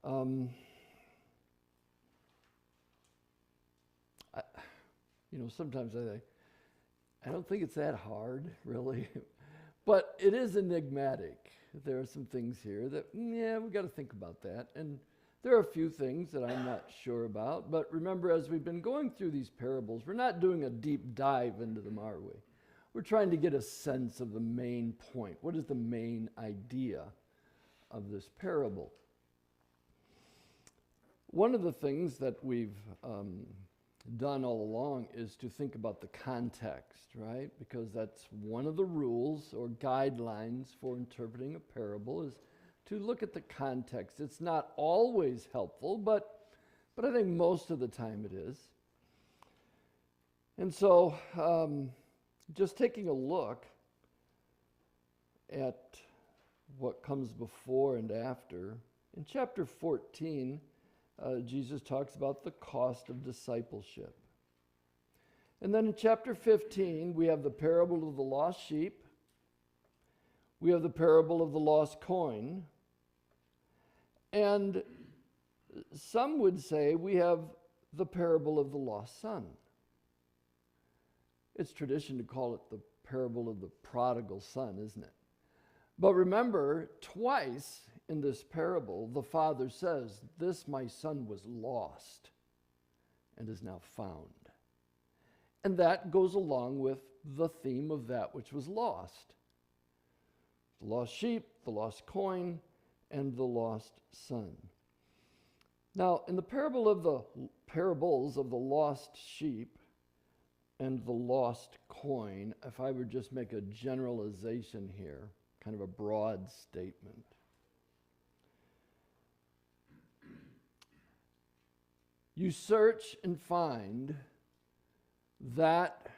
Um, Sometimes I think, I don't think it's that hard, really. But it is enigmatic. There are some things here that, we got to think about that. And there are a few things that I'm not sure about. But remember, as we've been going through these parables, we're not doing a deep dive into them, are we? We're trying to get a sense of the main point. What is the main idea of this parable? One of the things that we've done all along is to think about the context, right? Because that's one of the rules or guidelines for interpreting a parable is to look at the context. It's not always helpful, but I think most of the time it is. And so just taking a look at what comes before and after, in chapter 14, Jesus talks about the cost of discipleship. And then in chapter 15, we have the parable of the lost sheep. We have the parable of the lost coin. And some would say we have the parable of the lost son. It's tradition to call it the parable of the prodigal son, isn't it? But remember, twice in this parable, the father says, "This my son was lost and is now found." And that goes along with the theme of that which was lost. The lost sheep, the lost coin, and the lost son. Now, in the parables of the lost sheep and the lost coin, if I would just make a generalization here, kind of a broad statement, you search and find that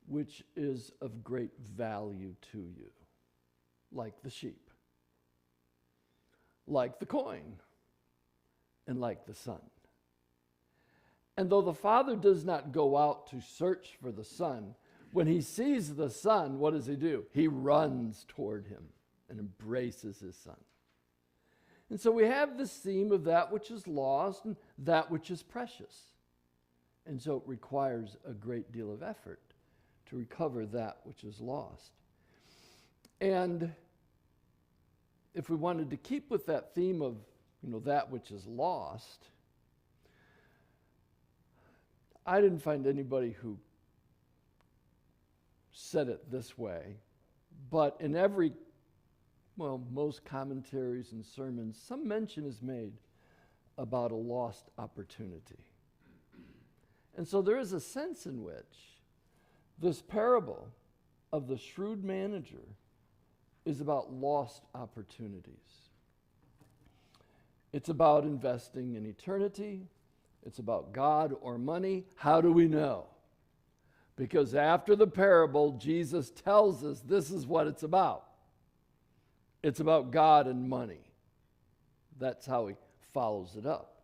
which is of great value to you, like the sheep, like the coin, and like the son. And though the father does not go out to search for the son, when he sees the son, what does he do? He runs toward him and embraces his son. And so we have this theme of that which is lost and that which is precious. And so it requires a great deal of effort to recover that which is lost. And if we wanted to keep with that theme of, that which is lost, I didn't find anybody who said it this way, but in most commentaries and sermons, some mention is made about a lost opportunity. And so there is a sense in which this parable of the shrewd manager is about lost opportunities. It's about investing in eternity. It's about God or money. How do we know? Because after the parable, Jesus tells us this is what it's about. It's about God and money. That's how he follows it up.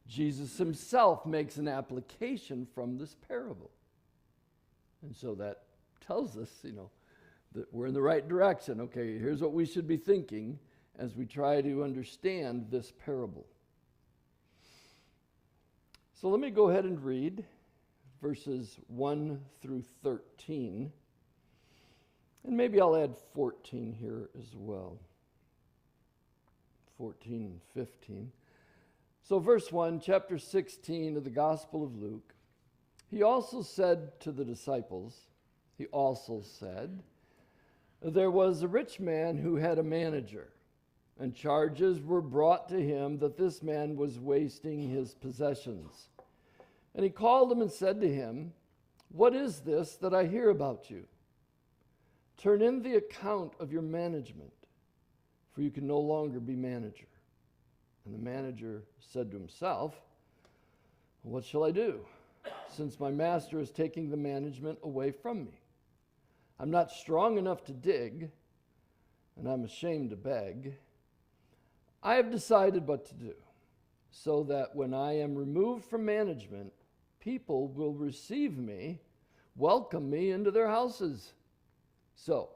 Jesus himself makes an application from this parable. And so that tells us, that we're in the right direction. Okay, here's what we should be thinking as we try to understand this parable. So let me go ahead and read verses 1 through 13. And maybe I'll add 14 here as well. 14 and 15. So verse 1, chapter 16 of the Gospel of Luke. He also said to the disciples, there was a rich man who had a manager, and charges were brought to him that this man was wasting his possessions. And he called him and said to him, "What is this that I hear about you? Turn in the account of your management, for you can no longer be manager." And the manager said to himself, "What shall I do, since my master is taking the management away from me? I'm not strong enough to dig, and I'm ashamed to beg. I have decided what to do, so that when I am removed from management, people will receive me, welcome me into their houses." So,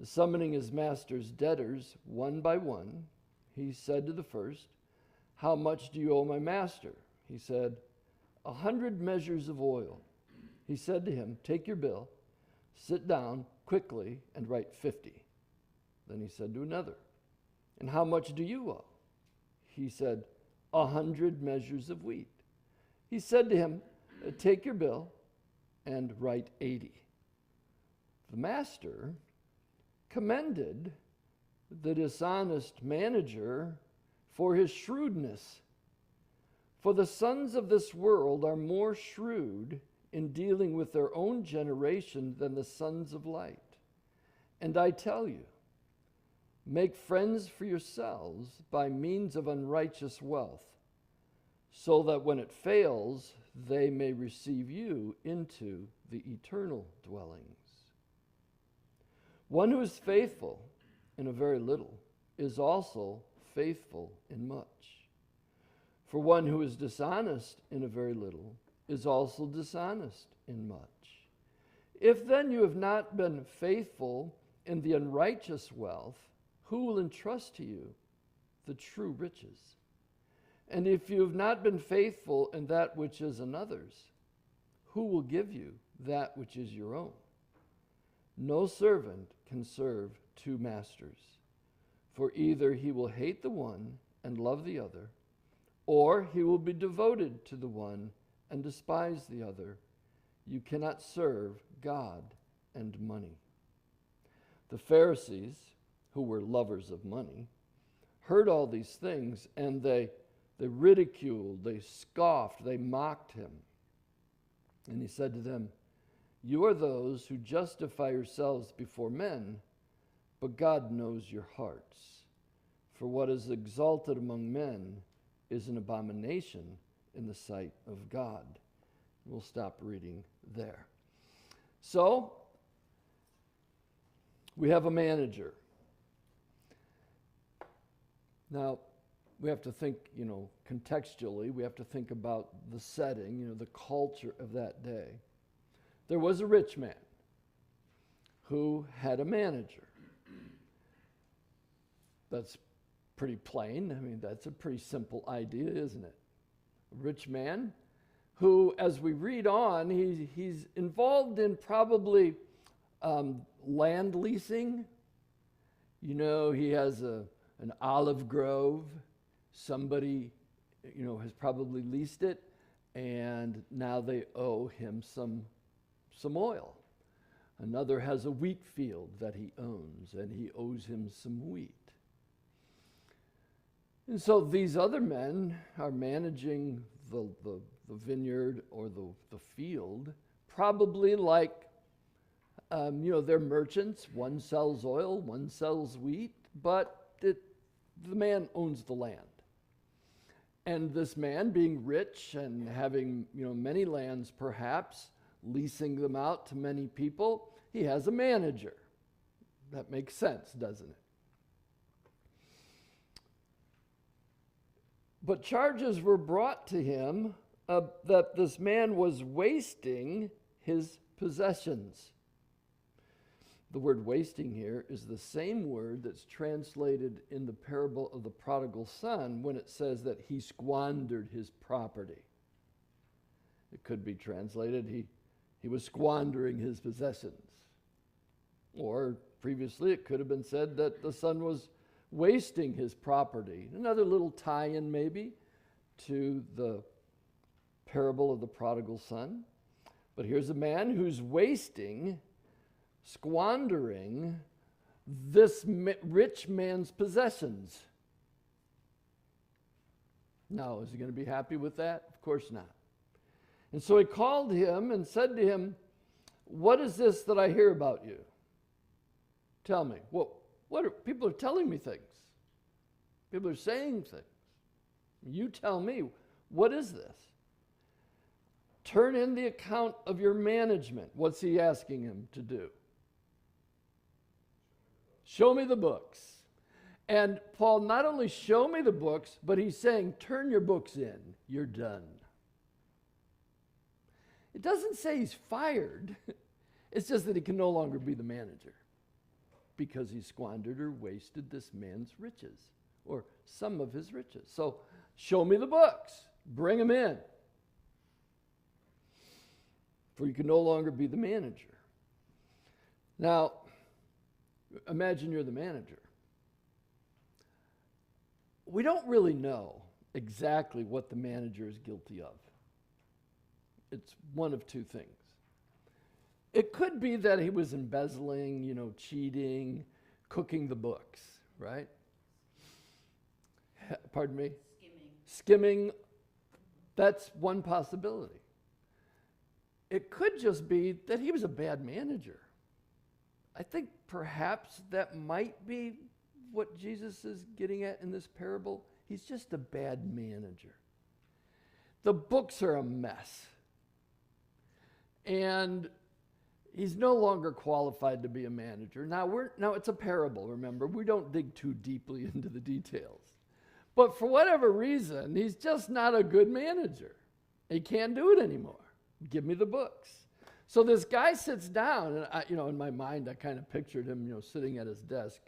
summoning his master's debtors one by one, he said to the first, How much do you owe my master? He said, 100 measures of oil. He said to him, take your bill, sit down quickly, and write 50. Then he said to another, and how much do you owe? He said, 100 measures of wheat. He said to him, take your bill and write 80. The master commended the dishonest manager for his shrewdness. For the sons of this world are more shrewd in dealing with their own generation than the sons of light. And I tell you, make friends for yourselves by means of unrighteous wealth, so that when it fails, they may receive you into the eternal dwellings. One who is faithful in a very little is also faithful in much. For one who is dishonest in a very little is also dishonest in much. If then you have not been faithful in the unrighteous wealth, who will entrust to you the true riches? And if you have not been faithful in that which is another's, who will give you that which is your own? No servant can serve two masters, for either he will hate the one and love the other, or he will be devoted to the one and despise the other. You cannot serve God and money. The Pharisees, who were lovers of money, heard all these things, and they ridiculed, they scoffed, they mocked him. And he said to them, you are those who justify yourselves before men, but God knows your hearts. For what is exalted among men is an abomination in the sight of God. We'll stop reading there. So, we have a manager. Now, we have to think, contextually, we have to think about the setting, the culture of that day. There was a rich man who had a manager. That's pretty plain. I mean, that's a pretty simple idea, isn't it? A rich man who, as we read on, he's involved in probably land leasing. He has an olive grove. Somebody, has probably leased it, and now they owe him some oil. Another has a wheat field that he owns, and he owes him some wheat. And so these other men are managing the vineyard or the field, probably like, they're merchants. One sells oil, one sells wheat, but the man owns the land. And this man, being rich and having, many lands perhaps, leasing them out to many people, he has a manager. That makes sense, doesn't it? But charges were brought to him that this man was wasting his possessions. The word wasting here is the same word that's translated in the parable of the prodigal son when it says that he squandered his property. It could be translated he was squandering his possessions. Or previously it could have been said that the son was wasting his property. Another little tie-in maybe to the parable of the prodigal son. But here's a man who's squandering this rich man's possessions. Now, is he going to be happy with that? Of course not. And so he called him and said to him, what is this that I hear about you? Tell me. People are telling me things. People are saying things. You tell me, what is this? Turn in the account of your management. What's he asking him to do? Show me the books. And Paul not only show me the books, but he's saying, turn your books in. You're done. It doesn't say he's fired. It's just that he can no longer be the manager because he squandered or wasted this man's riches or some of his riches. So Show me the books. Bring them in. For you can no longer be the manager. Now, imagine you're the manager. We don't really know exactly what the manager is guilty of. It's one of two things. It could be that he was embezzling, cheating, cooking the books, right? Pardon me? Skimming. That's one possibility. It could just be that he was a bad manager. I think perhaps that might be what Jesus is getting at in this parable. He's just a bad manager. The books are a mess. And he's no longer qualified to be a manager. Now it's a parable, remember. We don't dig too deeply into the details. But for whatever reason, he's just not a good manager. He can't do it anymore. Give me the books. So this guy sits down, and in my mind, I kind of pictured him, sitting at his desk.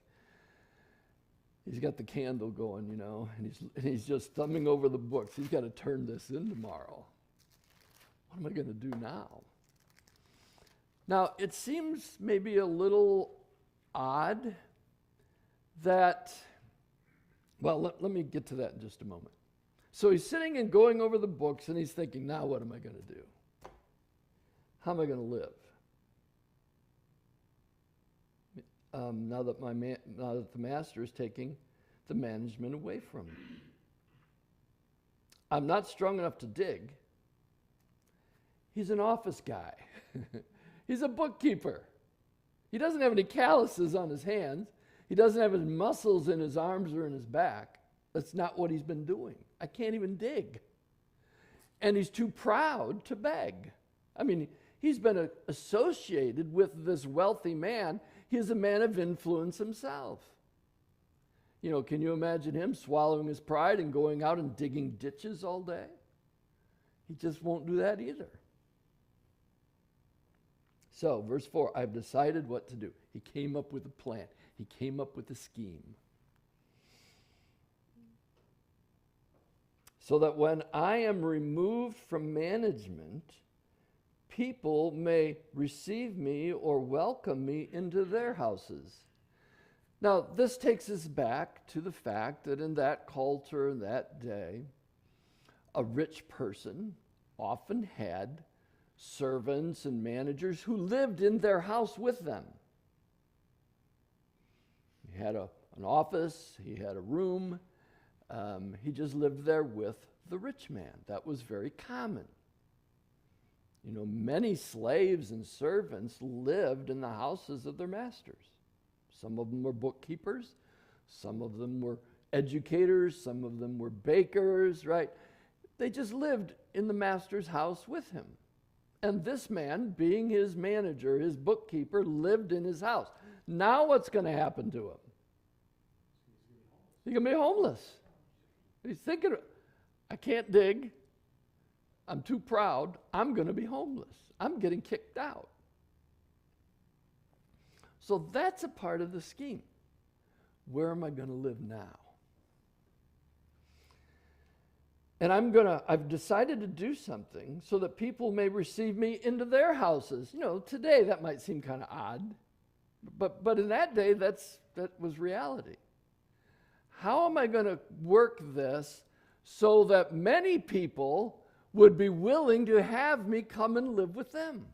He's got the candle going, and he's just thumbing over the books. He's got to turn this in tomorrow. What am I going to do now? Now, it seems maybe a little odd that, let me get to that in just a moment. So he's sitting and going over the books, and he's thinking, now what am I going to do? How am I going to live? Now that the master is taking the management away from me. I'm not strong enough to dig. He's an office guy. He's a bookkeeper. He doesn't have any calluses on his hands. He doesn't have any muscles in his arms or in his back. That's not what he's been doing. I can't even dig. And he's too proud to beg. I mean, he's been associated with this wealthy man. He's a man of influence himself. Can you imagine him swallowing his pride and going out and digging ditches all day? He just won't do that either. So, verse 4, I've decided what to do. He came up with a plan. He came up with a scheme. So that when I am removed from management, people may receive me or welcome me into their houses. Now, this takes us back to the fact that in that culture, in that day, a rich person often had servants and managers who lived in their house with them. He had an office, he had a room, he just lived there with the rich man. That was very common. Many slaves and servants lived in the houses of their masters. Some of them were bookkeepers, some of them were educators, some of them were bakers, right? They just lived in the master's house with him. And this man, being his manager, his bookkeeper, lived in his house. Now what's going to happen to him? He's going to be homeless. He's thinking, I can't dig. I'm too proud. I'm going to be homeless. I'm getting kicked out. So that's a part of the scheme. Where am I going to live now? And I've decided to do something so that people may receive me into their houses. Today that might seem kind of odd, but in that day that was reality. How am I going to work this so that many people would be willing to have me come and live with them?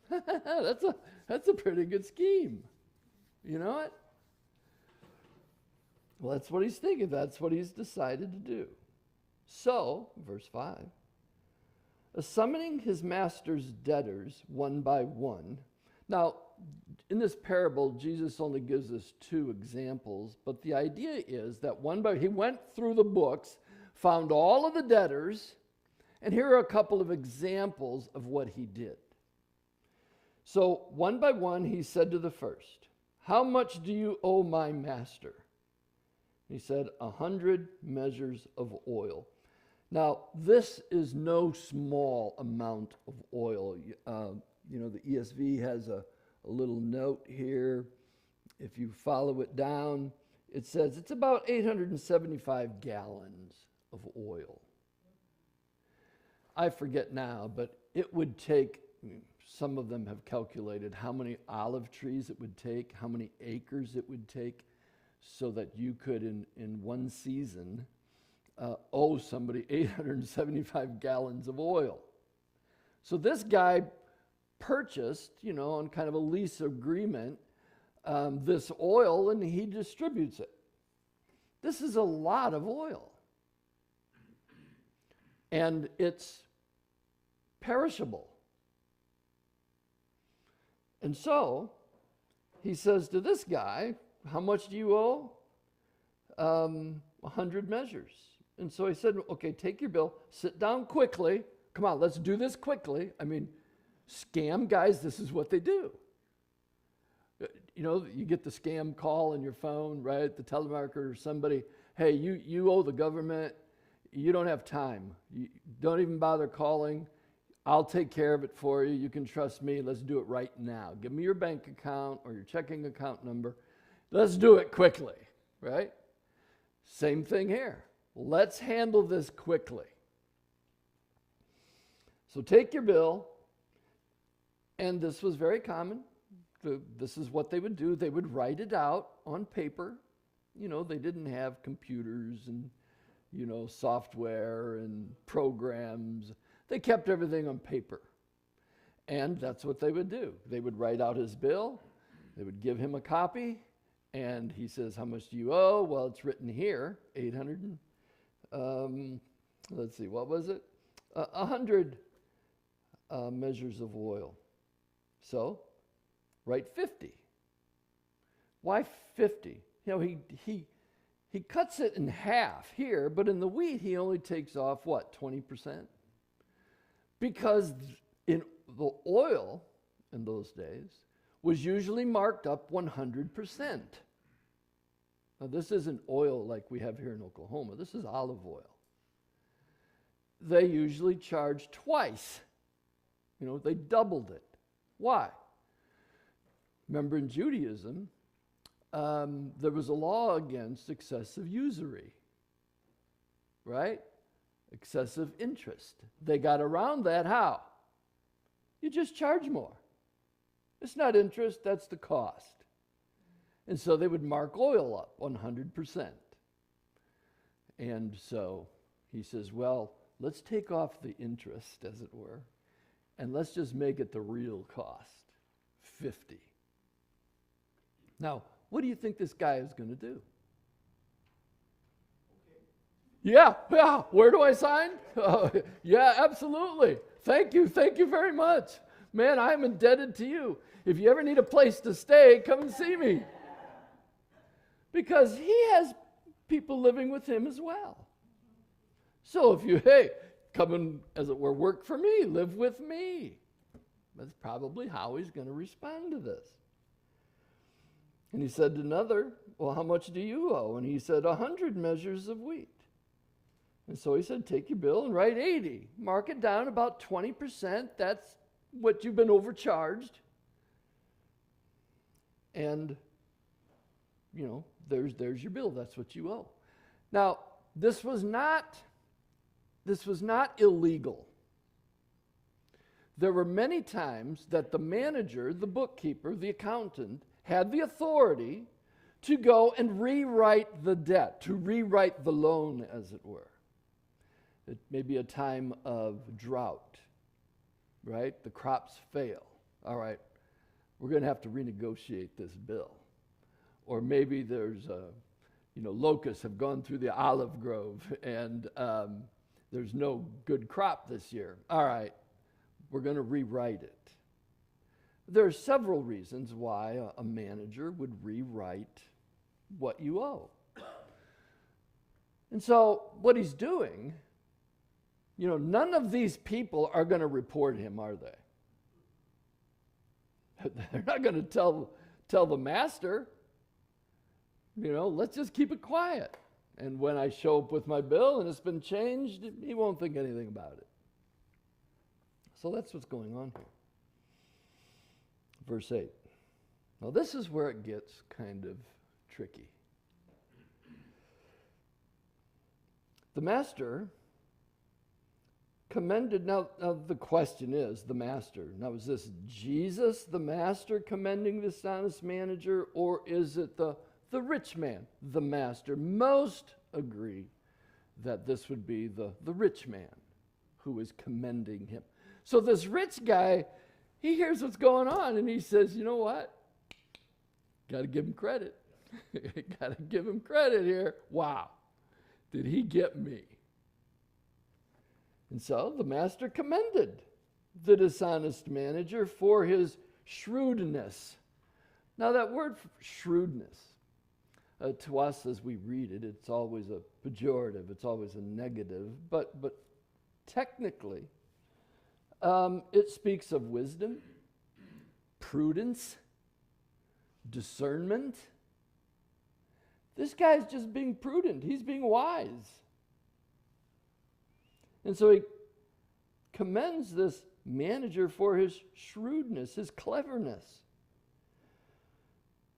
That's a pretty good scheme. You know what? Well, that's what he's thinking. That's what he's decided to do. So, verse 5, summoning his master's debtors one by one. Now, in this parable, Jesus only gives us two examples, but the idea is that he went through the books, found all of the debtors, and here are a couple of examples of what he did. So, one by one, he said to the first, how much do you owe my master? He said, 100 measures of oil. Now, this is no small amount of oil. The ESV has a little note here. If you follow it down, it says it's about 875 gallons of oil. I forget now, but it would take, some of them have calculated how many olive trees it would take, how many acres it would take, so that you could, in one season, owe somebody 875 gallons of oil. So this guy purchased, on kind of a lease agreement, this oil, and he distributes it. This is a lot of oil. And it's perishable. And so, he says to this guy, how much do you owe? 100 measures. And so he said, okay, take your bill, sit down quickly. Come on, let's do this quickly. I mean, scam guys, this is what they do. You get the scam call on your phone, right? The telemarketer or somebody, hey, you owe the government. You don't have time. You don't even bother calling. I'll take care of it for you. You can trust me. Let's do it right now. Give me your bank account or your checking account number. Let's do it quickly, right? Same thing here. Let's handle this quickly. So take your bill, and this was very common. This is what they would do. They would write it out on paper. They didn't have computers and, software and programs. They kept everything on paper. And that's what they would do. They would write out his bill. They would give him a copy. And he says, how much do you owe? Well, it's written here, 800, let's see, what was it? 100 measures of oil. So, write 50. Why 50? He cuts it in half here, but in the wheat he only takes off, 20%? Because in the oil in those days was usually marked up 100%. Now this isn't oil like we have here in Oklahoma. This is olive oil. They usually charge twice. They doubled it. Why? Remember, in Judaism, there was a law against excessive usury, right? Excessive interest. They got around that how? You just charge more. It's not interest, that's the cost. And so they would mark oil up 100%. And so he says, well, let's take off the interest, as it were, and let's just make it the real cost, 50. Now, what do you think this guy is going to do? Yeah, where do I sign? Yeah, absolutely. Thank you very much. Man, I'm indebted to you. If you ever need a place to stay, come and see me. Because he has people living with him as well. So if you, come and, as it were, work for me, live with me. That's probably how he's going to respond to this. And he said to another, well, how much do you owe? And he said, 100 measures of wheat. And so he said, take your bill and write 80. Mark it down about 20%. That's what you've been overcharged. And, there's your bill. That's what you owe. Now, this was not illegal. There were many times that the manager, the bookkeeper, the accountant, had the authority to go and rewrite the debt, to rewrite the loan, as it were. It may be a time of drought, right? The crops fail. All right, we're going to have to renegotiate this bill. Or maybe there's locusts have gone through the olive grove and there's no good crop this year. All right, we're going to rewrite it. There are several reasons why a manager would rewrite what you owe. And so what he's doing, none of these people are going to report him, are they? They're not going to tell the master, let's just keep it quiet. And when I show up with my bill and it's been changed, he won't think anything about it. So that's what's going on here. Verse 8. Now this is where it gets kind of tricky. The master commended. Now the question is, the master. Now, is this Jesus, the master, commending this honest manager, or is it the rich man, the master? Most agree that this would be the rich man who is commending him. So this rich guy, he hears what's going on, and he says, you know what? Got to give him credit. Got to give him credit here. Wow, did he get me? And so the master commended the dishonest manager for his shrewdness. Now that word shrewdness, to us as we read it, it's always a pejorative, it's always a negative, but technically, it speaks of wisdom, prudence, discernment. This guy's just being prudent. He's being wise. And so he commends this manager for his shrewdness, his cleverness.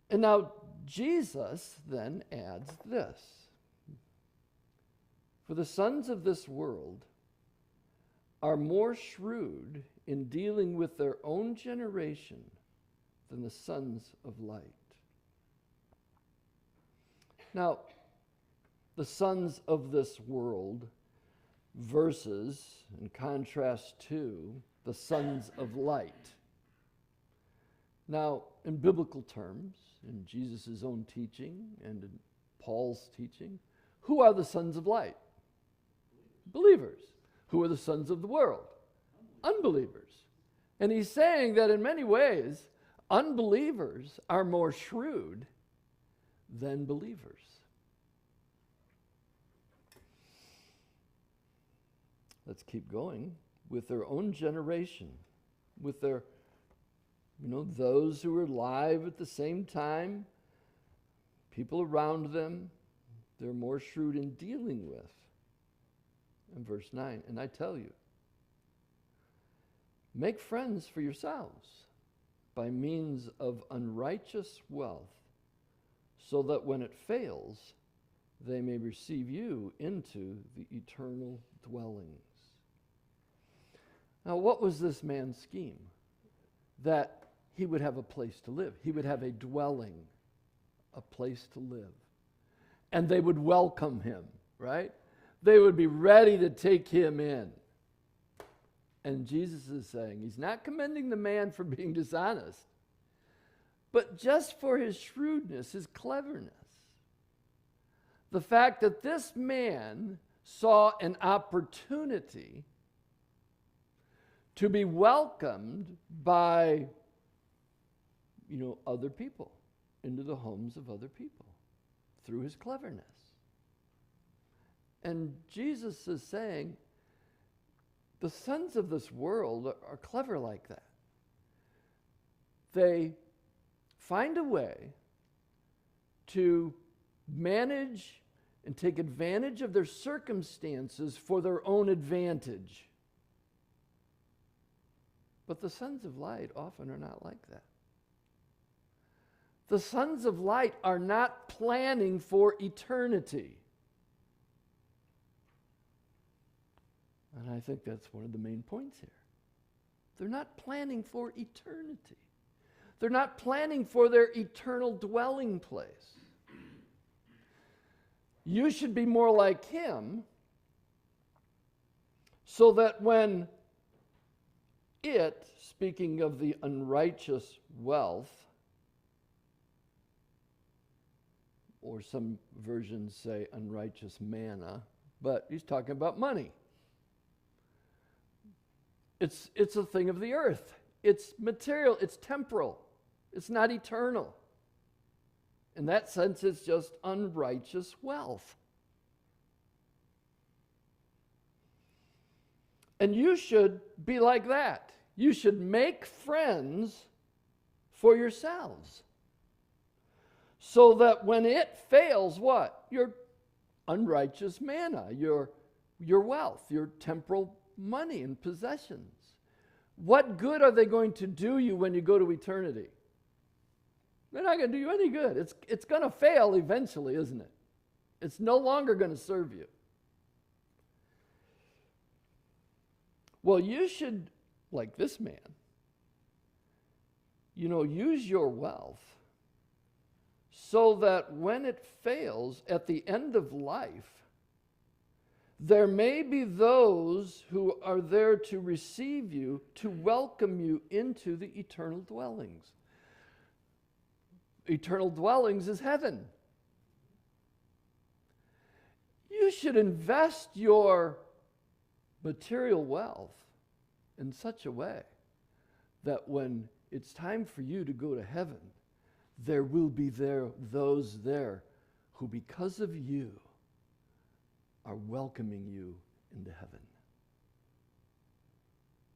And now Jesus then adds this. For the sons of this world are more shrewd in dealing with their own generation than the sons of light. Now, the sons of this world versus, in contrast to, the sons of light. Now, in biblical terms, in Jesus' own teaching and in Paul's teaching, who are the sons of light? Believers. Who are the sons of the world? Unbelievers. And he's saying that in many ways, unbelievers are more shrewd than believers. Let's keep going. With their own generation, with their, those who were alive at the same time, people around them, they're more shrewd in dealing with. In verse 9, and I tell you, make friends for yourselves by means of unrighteous wealth, so that when it fails, they may receive you into the eternal dwellings. Now, what was this man's scheme? That he would have a place to live. He would have a dwelling, a place to live. And they would welcome him, right? They would be ready to take him in. And Jesus is saying, he's not commending the man for being dishonest, but just for his shrewdness, his cleverness. The fact that this man saw an opportunity to be welcomed by, other people, into the homes of other people through his cleverness. And Jesus is saying, the sons of this world are clever like that. They find a way to manage and take advantage of their circumstances for their own advantage. But the sons of light often are not like that. The sons of light are not planning for eternity. And I think that's one of the main points here. They're not planning for eternity. They're not planning for their eternal dwelling place. You should be more like him, so that when it, speaking of the unrighteous wealth, or some versions say unrighteous manna, but he's talking about money. It's a thing of the earth. It's material. It's temporal. It's not eternal. In that sense, it's just unrighteous wealth. And you should be like that. You should make friends for yourselves, so that when it fails, what? Your unrighteous manna, your wealth, your temporal money and possessions. What good are they going to do you when you go to eternity? They're not going to do you any good. It's going to fail eventually, isn't it? It's no longer going to serve you. Well, you should, like this man, use your wealth so that when it fails at the end of life, there may be those who are there to receive you, to welcome you into the eternal dwellings. Eternal dwellings is heaven. You should invest your material wealth in such a way that when it's time for you to go to heaven, there will be those there who, because of you, are welcoming you into heaven.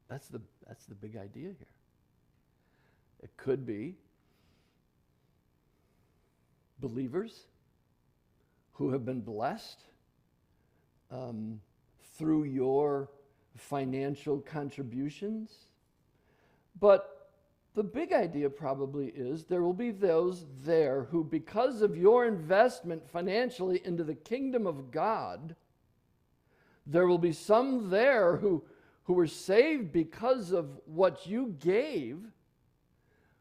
That's the big idea here. It could be believers who have been blessed through your financial contributions. But the big idea probably is there will be those there who, because of your investment financially into the kingdom of God, there will be some there who were saved because of what you gave,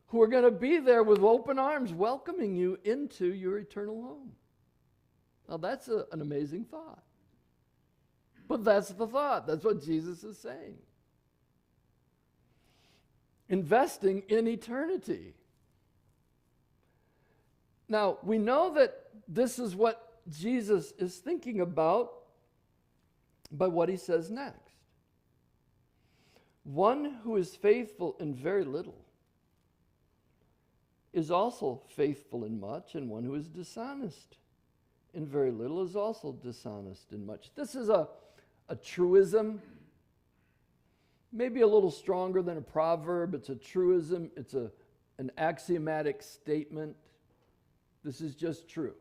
who are going to be there with open arms welcoming you into your eternal home. Now that's an amazing thought. But that's the thought. That's what Jesus is saying. Investing in eternity. Now, we know that this is what Jesus is thinking about by what he says next. One who is faithful in very little is also faithful in much, and one who is dishonest in very little is also dishonest in much. This is a truism, maybe a little stronger than a proverb. It's a truism. It's an axiomatic statement. This is just true.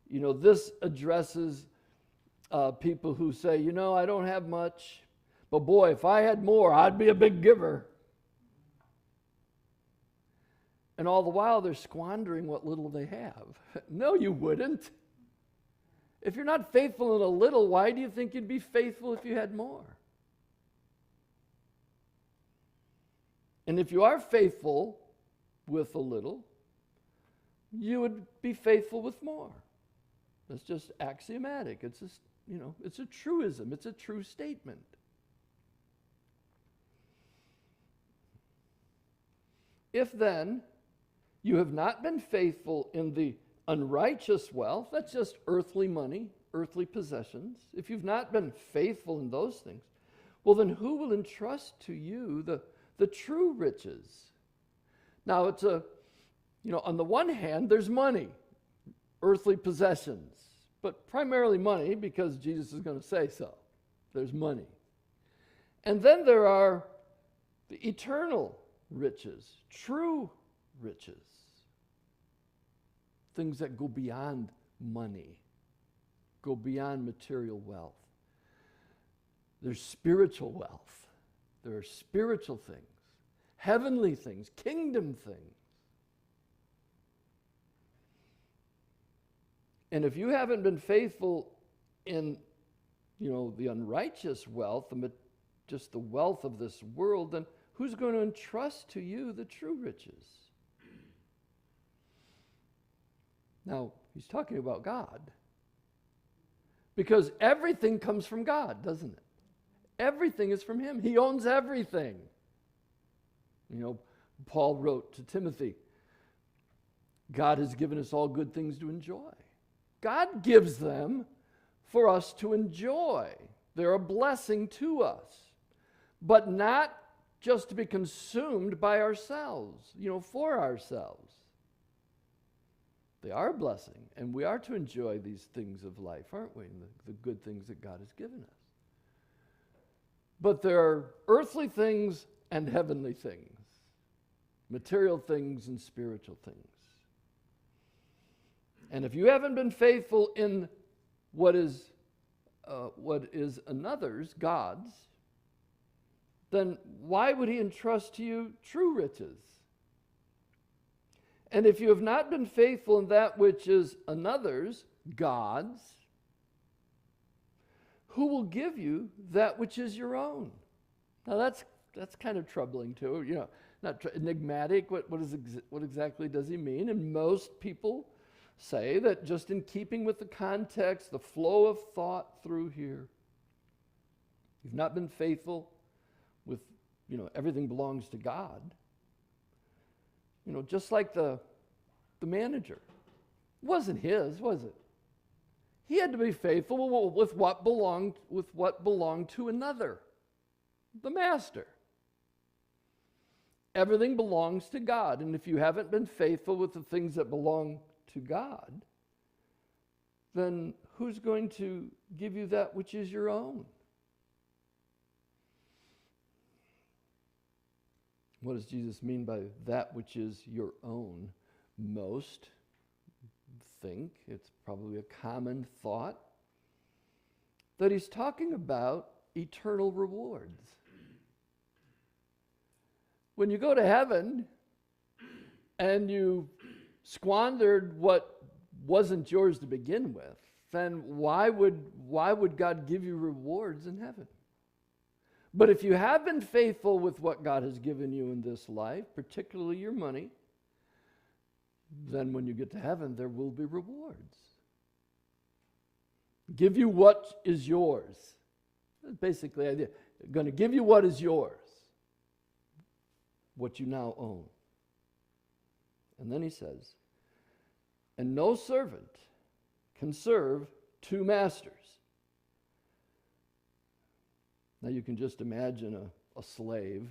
This addresses people who say, I don't have much, but boy, if I had more, I'd be a big giver. And all the while, they're squandering what little they have. No, you wouldn't. If you're not faithful in a little, why do you think you'd be faithful if you had more? And if you are faithful with a little, you would be faithful with more. That's just axiomatic. It's just, it's a truism. It's a true statement. If then you have not been faithful in the unrighteous wealth, that's just earthly money, earthly possessions. If you've not been faithful in those things, well, then who will entrust to you the true riches? Now, it's on the one hand, there's money, earthly possessions, but primarily money because Jesus is going to say so. There's money. And then there are the eternal riches, true riches. Things that go beyond money, go beyond material wealth. There's spiritual wealth. There are spiritual things, heavenly things, kingdom things. And if you haven't been faithful in, the unrighteous wealth, just the wealth of this world, then who's going to entrust to you the true riches? Now, he's talking about God. Because everything comes from God, doesn't it? Everything is from him. He owns everything. Paul wrote to Timothy, God has given us all good things to enjoy. God gives them for us to enjoy. They're a blessing to us, but not just to be consumed by ourselves, for ourselves. They are a blessing, and we are to enjoy these things of life, aren't we? The good things that God has given us. But there are earthly things and heavenly things, material things and spiritual things. And if you haven't been faithful in what is another's, God's, then why would he entrust to you true riches? And if you have not been faithful in that which is another's, God's, who will give you that which is your own? Now that's kind of troubling too. Not enigmatic. What exactly does he mean? And most people say that just in keeping with the context, the flow of thought through here, you've not been faithful with, everything belongs to God. Just like the manager. It wasn't his, was it? He had to be faithful with what belonged to another, the master. Everything belongs to God, and if you haven't been faithful with the things that belong to God, then who's going to give you that which is your own? What does Jesus mean by that which is your own? Most think, it's probably a common thought, that he's talking about eternal rewards. When you go to heaven and you squandered what wasn't yours to begin with, then why would God give you rewards in heaven? But if you have been faithful with what God has given you in this life, particularly your money, then when you get to heaven, there will be rewards. Give you what is yours. That's basically the idea. I'm going to give you what is yours, what you now own. And then he says, and no servant can serve two masters. Now you can just imagine a slave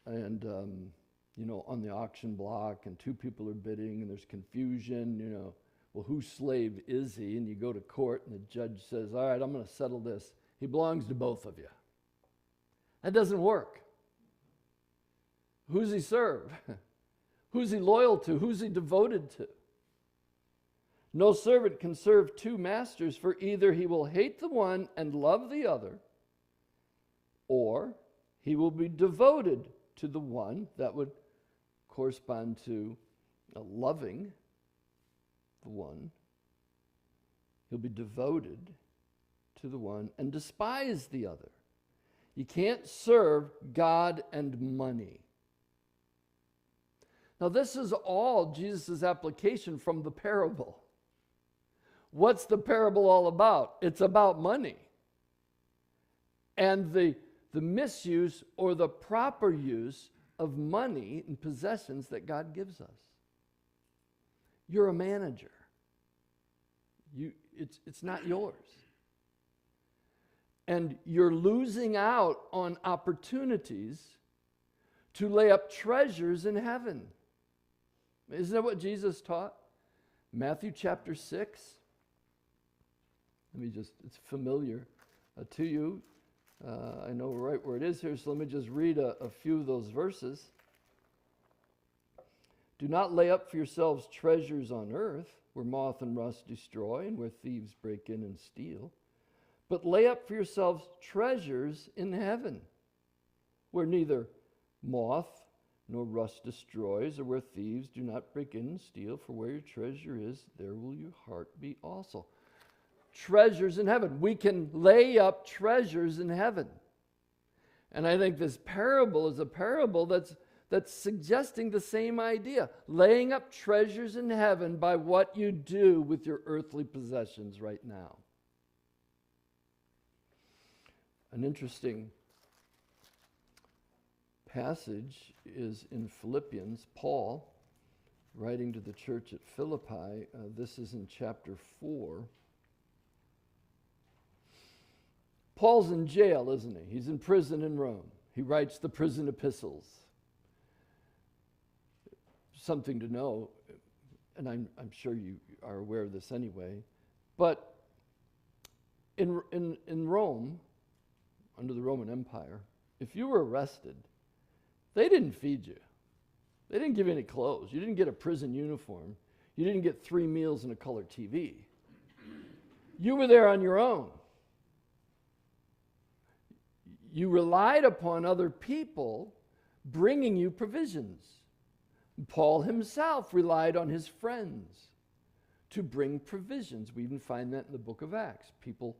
and, on the auction block, and two people are bidding and there's confusion, well, whose slave is he? And you go to court and the judge says, all right, I'm going to settle this. He belongs to both of you. That doesn't work. Who's he serve? Who's he loyal to? Who's he devoted to? No servant can serve two masters, for either he will hate the one and love the other, or he will be devoted to the one. That would correspond to loving the one. He'll be devoted to the one and despise the other. You can't serve God and money. Now, this is all Jesus' application from the parable. What's the parable all about? It's about money and the misuse or the proper use of money and possessions that God gives us. You're a manager. It's not yours. And you're losing out on opportunities to lay up treasures in heaven. Isn't that what Jesus taught? Matthew chapter 6. It's familiar to you. I know right where it is here, so let me just read a few of those verses. Do not lay up for yourselves treasures on earth, where moth and rust destroy, and where thieves break in and steal. But lay up for yourselves treasures in heaven, where neither moth nor rust destroys, or where thieves do not break in and steal. For where your treasure is, there will your heart be also. Treasures in heaven. We can lay up treasures in heaven. And I think this parable is a parable that's suggesting the same idea. Laying up treasures in heaven by what you do with your earthly possessions right now. An interesting passage is in Philippians. Paul, writing to the church at Philippi, this is in chapter 4. Paul's in jail, isn't he? He's in prison in Rome. He writes the prison epistles. Something to know, and I'm sure you are aware of this anyway, but in Rome, under the Roman Empire, if you were arrested, they didn't feed you. They didn't give you any clothes. You didn't get a prison uniform. You didn't get 3 meals and a color TV. You were there on your own. You relied upon other people bringing you provisions. Paul himself relied on his friends to bring provisions. We even find that in the book of Acts. People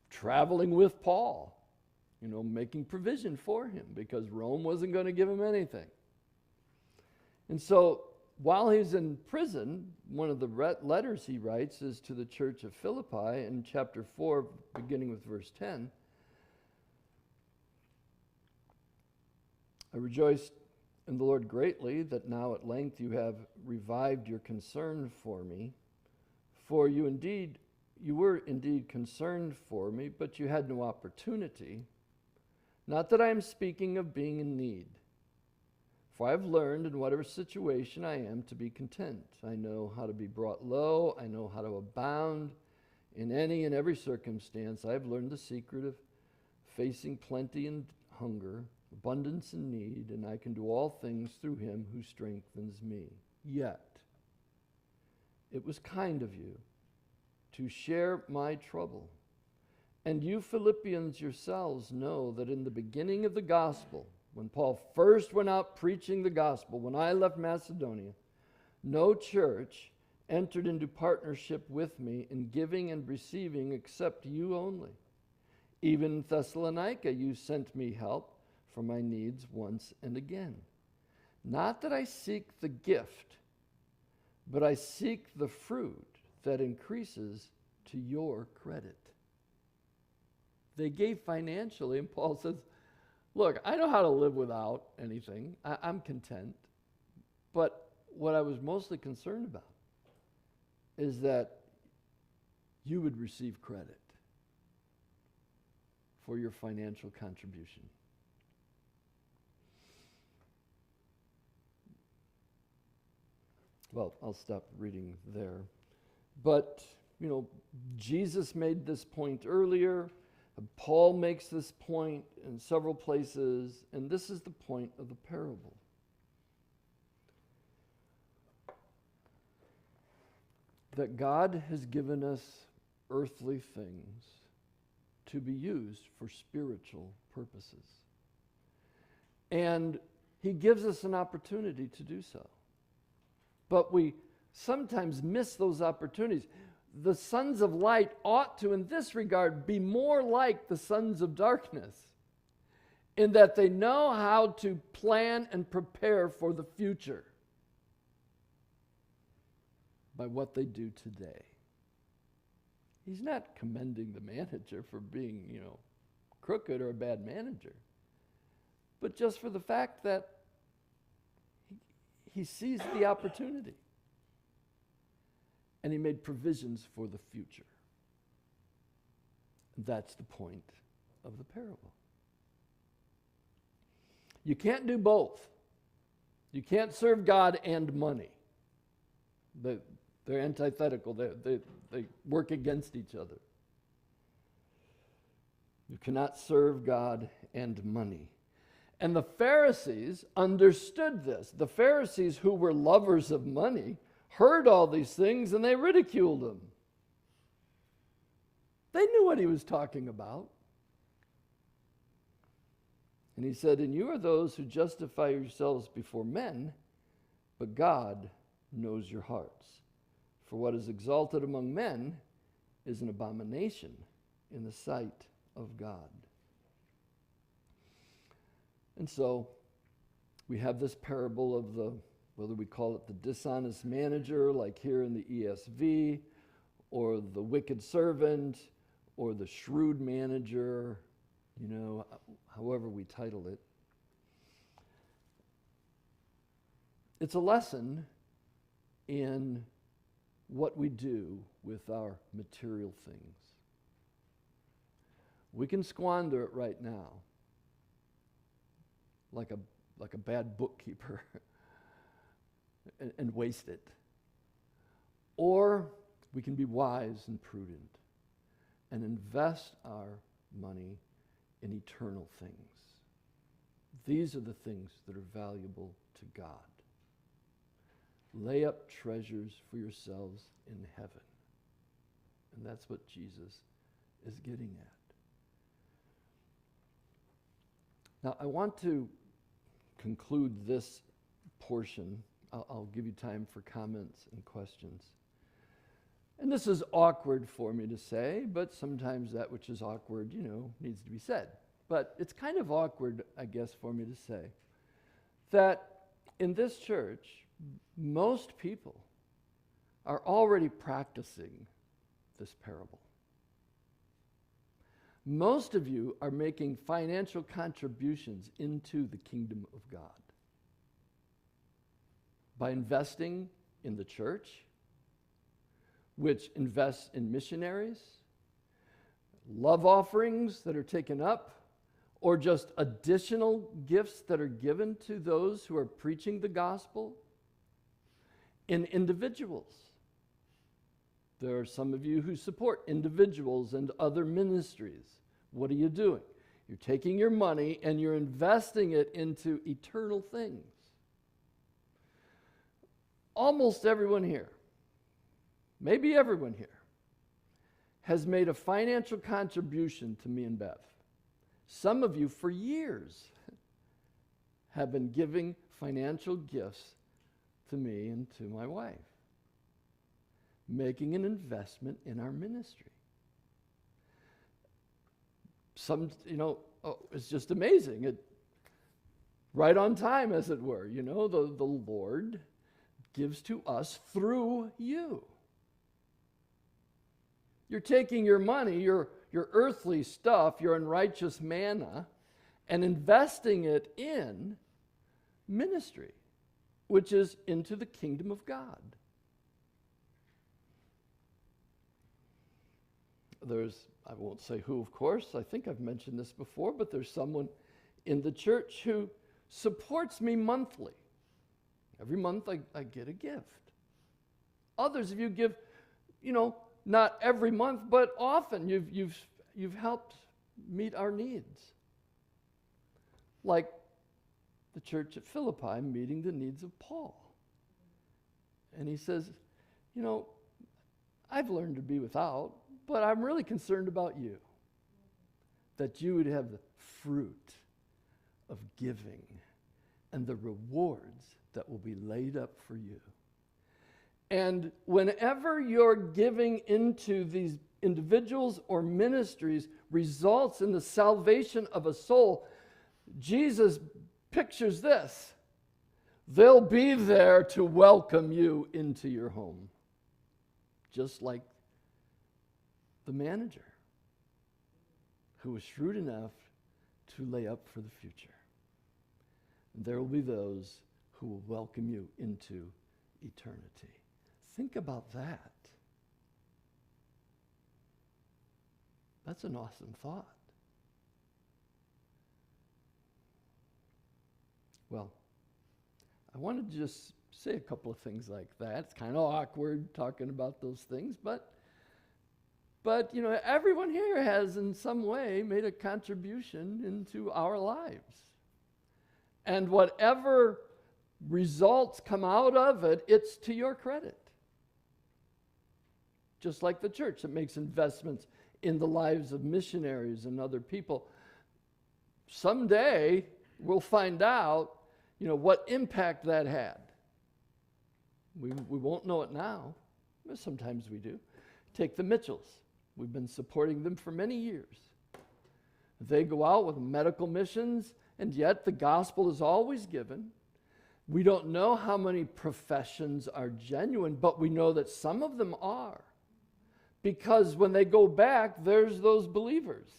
traveling with Paul, making provision for him because Rome wasn't going to give him anything. And so while he's in prison, one of the letters he writes is to the church of Philippi in chapter 4, beginning with verse 10. I rejoice in the Lord greatly that now at length you have revived your concern for me. For you were indeed concerned for me, but you had no opportunity. Not that I am speaking of being in need. For I have learned in whatever situation I am to be content. I know how to be brought low. I know how to abound in any and every circumstance. I have learned the secret of facing plenty and hunger, abundance and need, and I can do all things through him who strengthens me. Yet, it was kind of you to share my trouble. And you Philippians yourselves know that in the beginning of the gospel, when Paul first went out preaching the gospel, when I left Macedonia, no church entered into partnership with me in giving and receiving except you only. Even in Thessalonica, you sent me help for my needs once and again. Not that I seek the gift, but I seek the fruit that increases to your credit. They gave financially, and Paul says, look, I know how to live without anything. I'm content. But what I was mostly concerned about is that you would receive credit for your financial contribution. Well, I'll stop reading there. But, Jesus made this point earlier. Paul makes this point in several places, and this is the point of the parable. That God has given us earthly things to be used for spiritual purposes. And he gives us an opportunity to do so. But we sometimes miss those opportunities. The sons of light ought to, in this regard, be more like the sons of darkness in that they know how to plan and prepare for the future by what they do today. He's not commending the manager for being, crooked or a bad manager, but just for the fact that he sees the opportunity. And he made provisions for the future. That's the point of the parable. You can't do both. You can't serve God and money. They're antithetical. They work against each other. You cannot serve God and money. And the Pharisees understood this. The Pharisees, who were lovers of money, heard all these things and they ridiculed him. They knew what he was talking about. And he said, and you are those who justify yourselves before men, but God knows your hearts. For what is exalted among men is an abomination in the sight of God. And so we have this parable of whether we call it the dishonest manager, like here in the ESV, or the wicked servant, or the shrewd manager, however we title it. It's a lesson in what we do with our material things. We can squander it right now, like a bad bookkeeper. And waste it. Or we can be wise and prudent and invest our money in eternal things. These are the things that are valuable to God. Lay up treasures for yourselves in heaven. And that's what Jesus is getting at. Now, I want to conclude this portion. I'll give you time for comments and questions. And this is awkward for me to say, but sometimes that which is awkward, needs to be said. but it's kind of awkward, I guess, for me to say, that in this church, most people are already practicing this parable. Most of you are making financial contributions into the kingdom of God by investing in the church, which invests in missionaries, love offerings that are taken up, or just additional gifts that are given to those who are preaching the gospel, in individuals. There are some of you who support individuals and other ministries. What are you doing? You're taking your money and you're investing it into eternal things. Almost everyone here, maybe everyone here, has made a financial contribution to me and Bev. Some of you, for years, have been giving financial gifts to me and to my wife, making an investment in our ministry. Some, it's just amazing. Right on time, as it were. The Lord gives to us through you. You're taking your money, your earthly stuff, your unrighteous manna, and investing it in ministry, which is into the kingdom of God. I won't say who, of course, I think I've mentioned this before, but there's someone in the church who supports me monthly. Every month I get a gift. Others of you give, not every month, but often you've helped meet our needs. Like the church at Philippi meeting the needs of Paul. And he says, I've learned to be without, but I'm really concerned about you. That you would have the fruit of giving and the rewards that will be laid up for you. And whenever you're giving into these individuals or ministries results in the salvation of a soul, Jesus pictures this. They'll be there to welcome you into your home. Just like the manager who was shrewd enough to lay up for the future. And there will be those who will welcome you into eternity. Think about that. That's an awesome thought. Well, I wanted to just say a couple of things like that. It's kind of awkward talking about those things, but everyone here has in some way made a contribution into our lives. And whatever results come out of it, it's to your credit. Just like the church that makes investments in the lives of missionaries and other people. Someday we'll find out, what impact that had. We won't know it now, but sometimes we do. Take the Mitchells. We've been supporting them for many years. They go out with medical missions, and yet the gospel is always given. We don't know how many professions are genuine, but we know that some of them are. Because when they go back, there's those believers.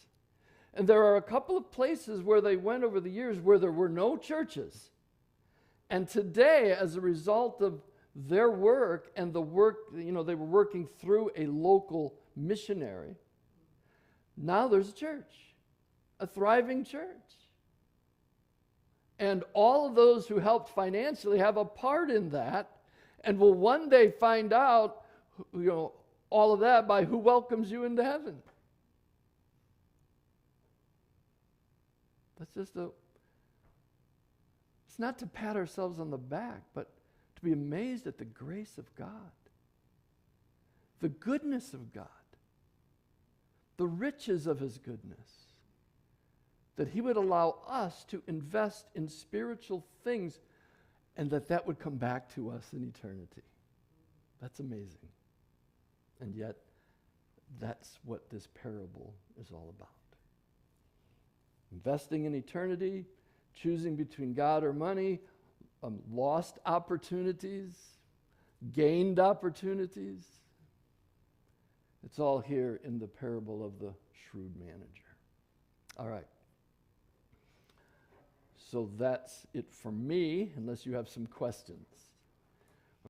And there are a couple of places where they went over the years where there were no churches. And today, as a result of their work and the work, they were working through a local missionary, now there's a church, a thriving church. And all of those who helped financially have a part in that and will one day find out, all of that by who welcomes you into heaven. That's just it's not to pat ourselves on the back, but to be amazed at the grace of God, the goodness of God, the riches of his goodness, that he would allow us to invest in spiritual things and that would come back to us in eternity. That's amazing. And yet, that's what this parable is all about. Investing in eternity, choosing between God or money, lost opportunities, gained opportunities. It's all here in the parable of the shrewd manager. All right. So that's it for me, unless you have some questions.